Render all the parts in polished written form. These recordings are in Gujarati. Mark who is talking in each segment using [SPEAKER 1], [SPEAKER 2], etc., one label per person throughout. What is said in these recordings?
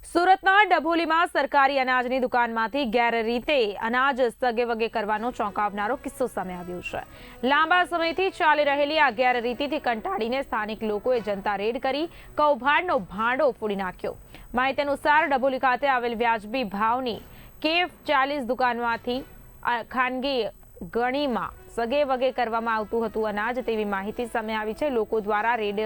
[SPEAKER 1] સુરતના ડભોલીમાં સરકારી અનાજની દુકાનમાંથી ગેરરીતે અનાજ સગેવગે કરવાનો ચોંકાવનારો કિસ્સો સામે આવ્યો છે। લાંબા સમયથી ચાલી રહેલી આ ગેરરીતિથી કંટાળીને સ્થાનિક લોકોએ જનતા રેડ કરી કૌભાંડનો ભાંડો ફોડી નાખ્યો। માહિતી અનુસાર ડભોલી ખાતે આવેલ વ્યાજબી ભાવની KF40 દુકાનમાંથી ખાનગી ગણીમાં સગેવગે કરવામાં આવતું હતું અનાજ તેવી માહિતી સામે આવી છે। લોકો દ્વારા રેડ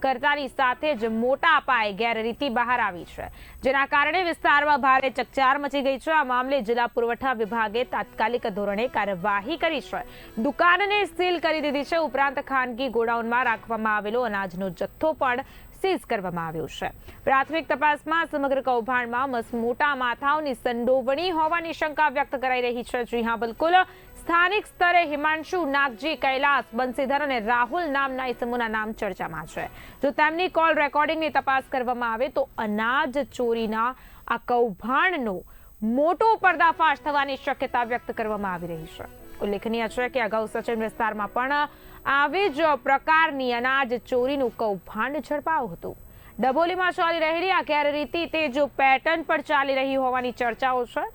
[SPEAKER 1] કરતાની સાથે જ મોટા પાયે ગેરરીતિ બહાર આવી છે, જેના કારણે વિસ્તારમાં ભારે ચકચાર મચી ગઈ છે। આ મામલે જિલ્લા પુરવઠા વિભાગે તાત્કાલિક ધોરણે કાર્યવાહી કરી છે, દુકાનને સીલ કરી દીધી છે। ઉપરાંત ખાનગી ગોડાઉનમાં રાખવામાં આવેલો અનાજનો જથ્થો પણ સીઝ કરવામાં આવ્યો છે। પ્રાથમિક તપાસમાં સમગ્ર કૌભાંડમાં મોટા માથાઓની સંડોવણી હોવાની શંકા વ્યક્ત કરાઈ રહી છે। જી હા, બિલકુલ સ્થાનિક સ્તરે હિમાંશુ, નાગજી, કૈલાસ, બંસીધર અને રાહુલ નામના ઇસમોના નામ ચર્ચામાં છે। જો તેમની કોલ રેકોર્ડિંગની તપાસ કરવામાં આવે તો અનાજ ચોરીના આ કૌભાંડનો મોટો પર્દાફાશ થવાની શક્યતા વ્યક્ત કરવામાં આવી રહી છે। ઉલ્લેખનીય છે કે અગાઉ સચિન વિસ્તારમાં પણ આવી જ પ્રકારની અનાજ ચોરીનું કૌભાંડ ઝડપાયું હતું। ડભોલીમાં ચાલી રહેલી આ ગેરરીતિ તે જો પેટર્ન પર ચાલી રહી હોવાની ચર્ચાઓ છે।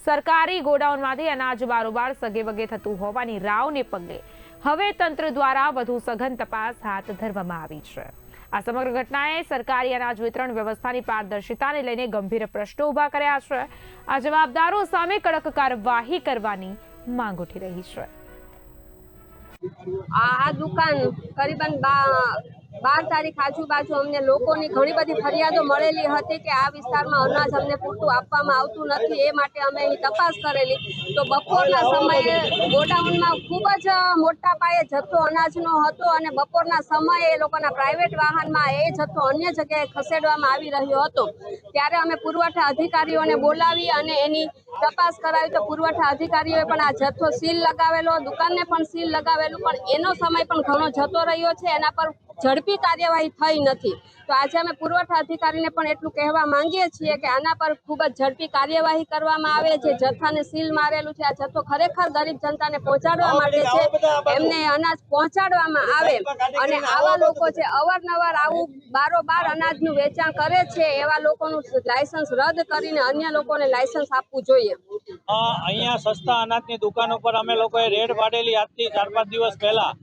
[SPEAKER 1] સરકારી ગોડાઉનમાંથી અનાજ બારોબાર સગેવગે થતું હોવાની રાવને પગલે હવે તંત્ર દ્વારા વધુ સઘન તપાસ હાથ ધરવામાં આવી છે। આ સમગ્ર ઘટનાએ સરકારી અનાજ વિતરણ વ્યવસ્થાની પારદર્શિતાને લઈને ગંભીર પ્રશ્નો ઉભા કર્યા છે। આ જવાબદારો સામે કડક કાર્યવાહી કરવાની માંગ ઉઠી રહી છે।
[SPEAKER 2] આ દુકાન કરીબન 12 તારીખ આજુબાજુ અમને લોકોની ઘણી બધી ફરિયાદો મળેલી હતી કે આ વિસ્તારમાં અનાજ અમને પૂરતું આપવામાં આવતું નથી। એ માટે અમે અહીં તપાસ કરેલી તો બપોરના સમયે ગોડાઉનમાં ખૂબ જ મોટા પાયે જથ્થો અનાજનો હતો અને બપોરના સમયે એ લોકોના પ્રાઇવેટ વાહનમાં એ જથ્થો અન્ય જગ્યાએ ખસેડવામાં આવી રહ્યો હતો। ત્યારે અમે પુરવઠા અધિકારીઓને બોલાવી અને એની તપાસ કરાવી તો પુરવઠા અધિકારીઓએ પણ આ જથ્થો સીલ લગાવેલો, દુકાનને પણ સીલ લગાવેલું, પણ એનો સમય પણ ઘણો જતો રહ્યો છે, એના પર ઝડપી કાર્યવાહી થઈ નથી। તો આજે અમે પુરવઠા અધિકારીને પણ એટલું કહેવા માંગીએ છીએ કે આના પર ખૂબ જ ઝડપી કાર્યવાહી કરવામાં આવે। જે જથ્થાને સીલ મારેલું છે, આ જથ્થો ખરેખર ગરીબ જનતાને પહોંચાડવા માટે છે, એમને અનાજ પહોંચાડવામાં આવે અને આવા લોકો જે અવારનવાર આવું બારોબાર અનાજનું વેચાણ કરે છે એવા લોકોનું લાયસન્સ રદ કરીને અન્ય લોકોને લાયસન્સ આપવું જોઈએ।
[SPEAKER 3] અહીંયા સસ્તા અનાજની દુકાન ઉપર અમે લોકોએ રેડ પાડેલી આજથી 4-5 દિવસ પહેલા।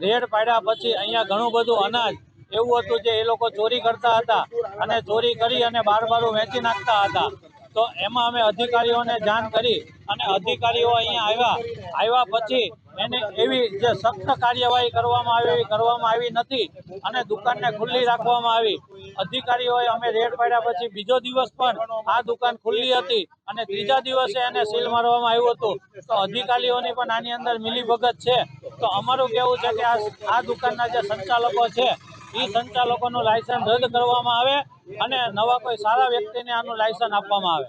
[SPEAKER 3] રેડ પાડ્યા પછી અહીંયા ઘણું બધું અનાજ એવું હતું જે એ લોકો ચોરી કરતા હતા અને ચોરી કરી અને બાર વેચી નાખતા હતા। તો એમાં અમે અધિકારીઓને જાણ કરી અને અધિકારીઓ અહીંયા આવ્યા પછી એને એવી જે સખ્ત કાર્યવાહી કરવામાં આવી નથી અને દુકાનને ખુલ્લી રાખવામાં આવી। અધિકારીઓએ અમે રેડ પાડ્યા પછી બીજો દિવસ પણ આ દુકાન ખુલ્લી હતી અને ત્રીજા દિવસે એને સીલ મારવામાં આવ્યું હતું। તો અધિકારીઓની પણ આની અંદર મિલીભગત છે। તો અમારું કહેવું છે કે આ દુકાનના જે સંચાલકો છે એ સંચાલકોનું લાયસન્સ રદ કરવામાં આવે અને નવા કોઈ સારા વ્યક્તિને આનું લાયસન્સ આપવામાં આવે।